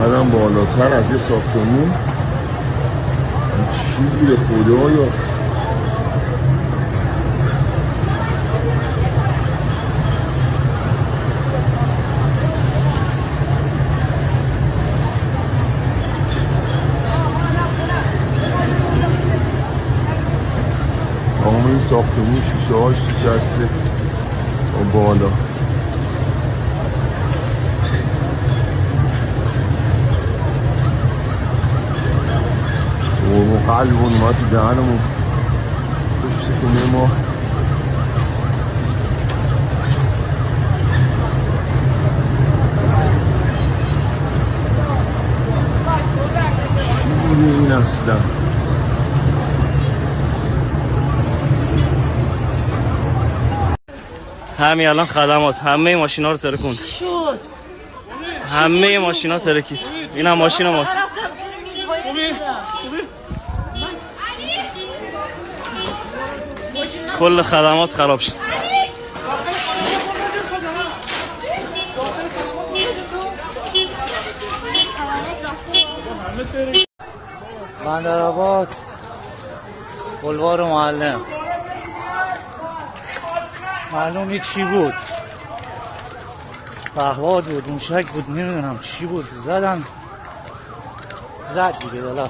برم بالاتر از یه ساختمون. چی بوده خدایا؟ تمام این ساختمون شیشه هاش شکسته بالا. و قلب اومد تو دهنمون پشت خونه ما. چی بوده این اصلا؟ همین الان خدمات همه ماشینا رو ترکوند. همه ماشینا ترکید. این هم ماشین ماست. کل خدمات خراب شد. بندرعباس، بلوار معلم، معلوم نیست چی بود، پهباد بود، موشک بود، نمیدونم چی بود. زد دیگه دلا